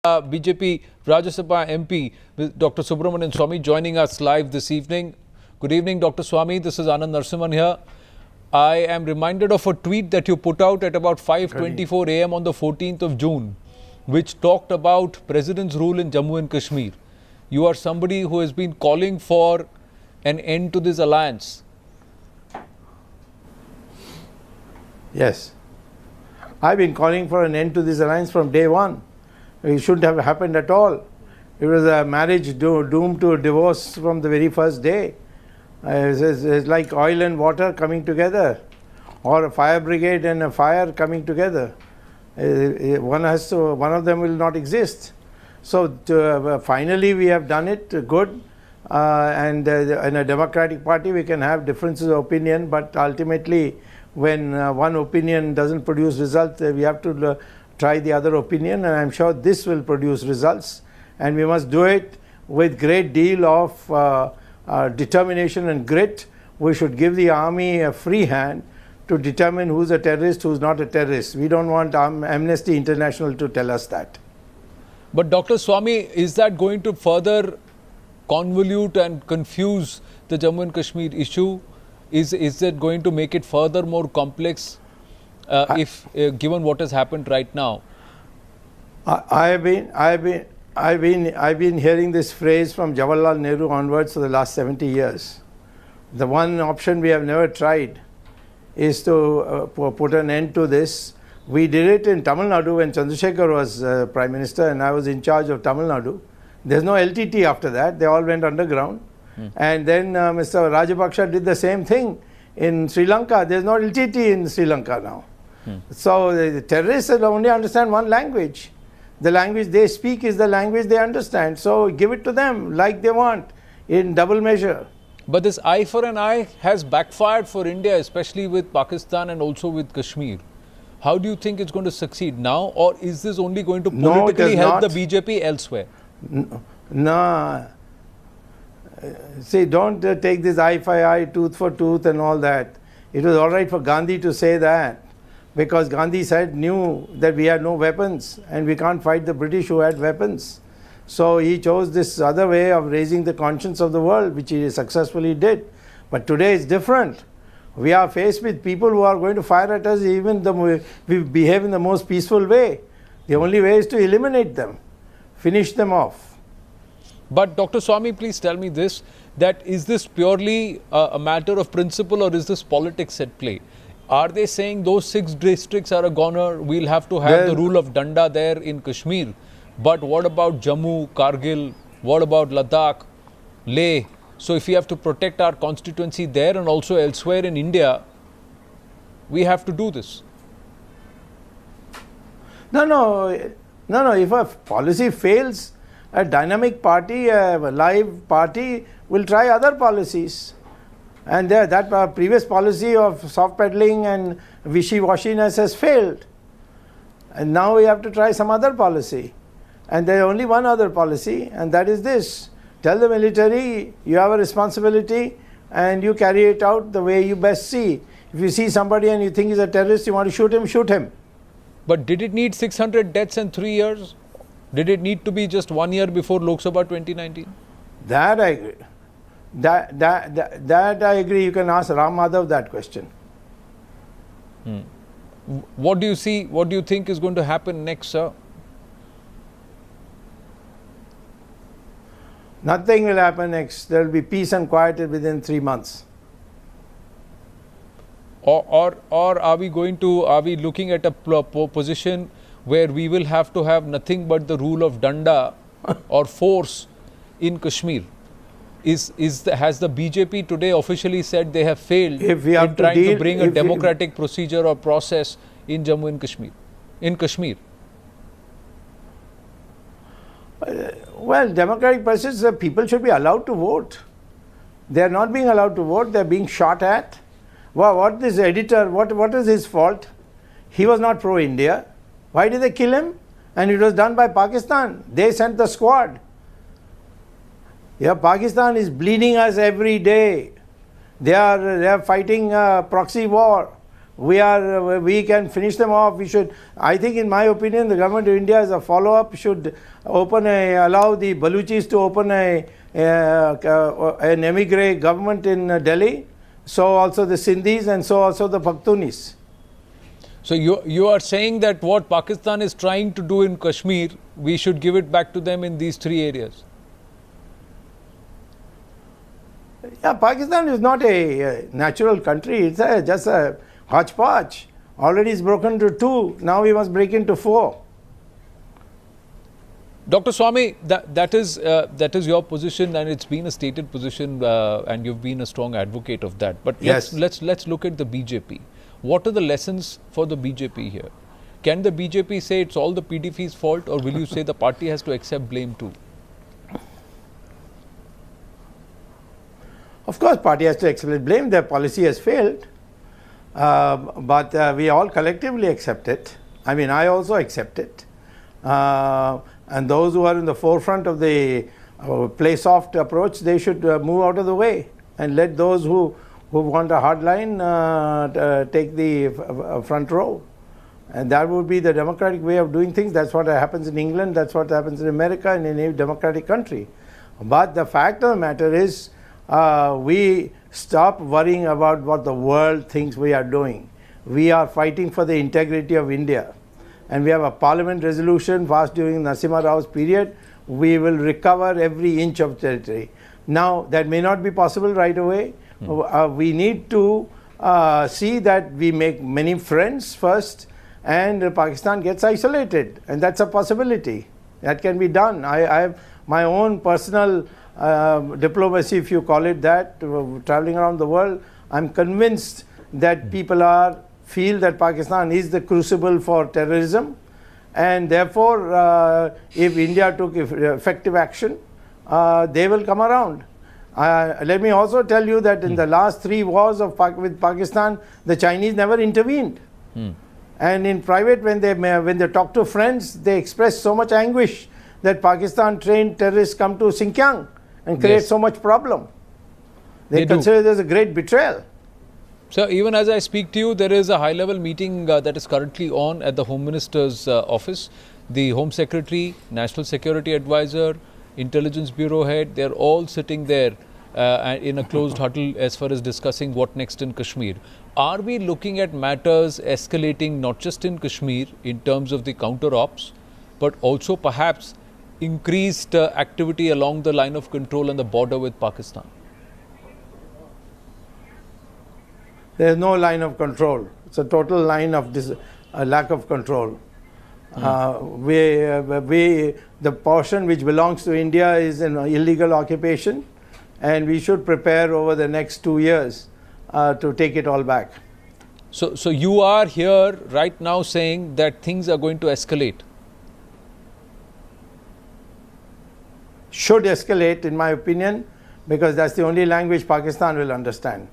BJP Rajya Sabha MP Dr.Subramanian Swamy joining us live this evening. Good evening, Dr. Swamy. This is Anand Narasimhan here. I am reminded of a tweet that you put out at about 5:24 a.m. on the 14th of June, which talked about President's rule in Jammu and Kashmir. You are somebody who has been calling for an end to this alliance. Yes. I've been calling for an end to this alliance from day one. It shouldn't have happened at all. It was a marriage doomed to divorce from the very first day. It's like oil and water coming together, or a fire brigade and a fire coming together. One of them will not exist. So finally we have done it good, and in a democratic party we can have differences of opinion, but ultimately when one opinion doesn't produce results, we have to try the other opinion, and I'm sure this will produce results, and we must do it with great deal of determination and grit. We should give the army a free hand to determine who's a terrorist, who's not a terrorist. We don't want Amnesty International to tell us that. But Dr. Swamy, is that going to further convolute and confuse the Jammu and Kashmir issue? Is that going to make it further more complex if given what has happened right now? I've been hearing this phrase from Jawaharlal Nehru onwards for the last 70 years. The one option we have never tried is to put an end to this. We did it in Tamil Nadu when Chandrasekhar was Prime Minister and I was in charge of Tamil Nadu. There's no LTT after that. They all went underground. And then Mr. Rajapaksa did the same thing in Sri Lanka. There's no LTT in Sri Lanka now. So the terrorists only understand one language. The language they speak is the language they understand. So give it to them like they want in double measure. But this eye for an eye has backfired for India, especially with Pakistan and also with Kashmir. How do you think it's going to succeed now, or is this only going to politically help the BJP elsewhere? No. See, don't take this eye for eye, tooth for tooth and all that. It was all right for Gandhi to say that, because Gandhi knew that we had no weapons and we can't fight the British who had weapons. So he chose this other way of raising the conscience of the world, which he successfully did. But today it's different. We are faced with people who are going to fire at us even though we behave in the most peaceful way. The only way is to eliminate them, finish them off. But Dr. Swamy, please tell me this, that is this purely a matter of principle, or is this politics at play? Are they saying those 6 districts are a goner, we'll have to have the rule of Danda there in Kashmir? But what about Jammu, Kargil, what about Ladakh, Leh? So if we have to protect our constituency there and also elsewhere in India, we have to do this. No. If a policy fails, a dynamic party, a live party will try other policies. And that previous policy of soft peddling and wishy-washiness has failed. And now we have to try some other policy. And there is only one other policy, and that is this. Tell the military, you have a responsibility and you carry it out the way you best see. If you see somebody and you think he's a terrorist, you want to shoot him, shoot him. But did it need 600 deaths in 3 years? Did it need to be just 1 year before Lok Sabha 2019? That I agree. That I agree. You can ask Ram Madhav that question. What do you see? What do you think is going to happen next, sir? Nothing will happen next. There will be peace and quiet within 3 months. Or are we looking at a position where we will have to have nothing but the rule of Danda or force in Kashmir? Has the BJP today officially said they have failed in trying to bring a democratic procedure or process in Jammu and Kashmir? Well, democratic process, people should be allowed to vote. They are not being allowed to vote, they are being shot at. Well, what this editor, what is his fault? He was not pro-India. Why did they kill him? And it was done by Pakistan. They sent the squad. Yeah, Pakistan is bleeding us every day. They are fighting proxy war. we can finish them off. We should, I think in my opinion, the government of India as a follow-up should allow the Baluchis to open an emigre government in Delhi, so also the Sindhis and so also the Pakhtunis. So you are saying that what Pakistan is trying to do in Kashmir, we should give it back to them in these 3 areas? Yeah, Pakistan is not a natural country. It's just a hodgepodge. Already it's broken to 2. Now we must break into 4. Dr. Swamy, that is your position, and it's been a stated position, and you've been a strong advocate of that. But yes, let's look at the BJP. What are the lessons for the BJP here? Can the BJP say it's all the PDP's fault, or will you say the party has to accept blame too? Of course, party has to accept blame. Their policy has failed, but we all collectively accept it. I mean, I also accept it. And those who are in the forefront of the play soft approach, they should move out of the way and let those who want a hard line take the front row. And that would be the democratic way of doing things. That's what happens in England, that's what happens in America and in any democratic country. But the fact of the matter is, we stop worrying about what the world thinks we are doing. We are fighting for the integrity of India. And we have a parliament resolution passed during Narasimha Rao's period. We will recover every inch of territory. Now, that may not be possible right away. We need to see that we make many friends first and Pakistan gets isolated. And that's a possibility. That can be done. I have my own personal diplomacy, if you call it that, traveling around the world. I'm convinced that people feel that Pakistan is the crucible for terrorism, and therefore if India took effective action, they will come around. Let me also tell you that in the last 3 wars with Pakistan, the Chinese never intervened. And in private, when they talk to friends, they express so much anguish that Pakistan trained terrorists come to Xinjiang and create so much problem. They consider there's a great betrayal. So even as I speak to you, there is a high-level meeting that is currently on at the Home Minister's office. The Home Secretary, National Security Advisor, Intelligence Bureau Head, they're all sitting there in a closed huddle as far as discussing what next in Kashmir. Are we looking at matters escalating not just in Kashmir in terms of the counter-ops, but also perhaps increased activity along the line of control on the border with Pakistan? There is no line of control. It's a total line of lack of control. The portion which belongs to India is an illegal occupation, and we should prepare over the next 2 years to take it all back. So you are here right now saying that things are going to escalate? Should escalate, in my opinion, because that's the only language Pakistan will understand.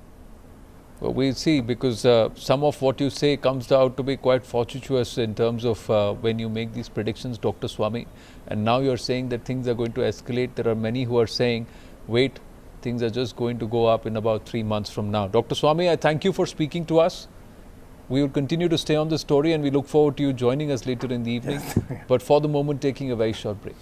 Well, we'll see, because some of what you say comes out to be quite fortuitous in terms of when you make these predictions, Dr. Swamy. And now you're saying that things are going to escalate. There are many who are saying, wait, things are just going to go up in about 3 months from now. Dr. Swamy, I thank you for speaking to us. We will continue to stay on this story, and we look forward to you joining us later in the evening. But for the moment, taking a very short break.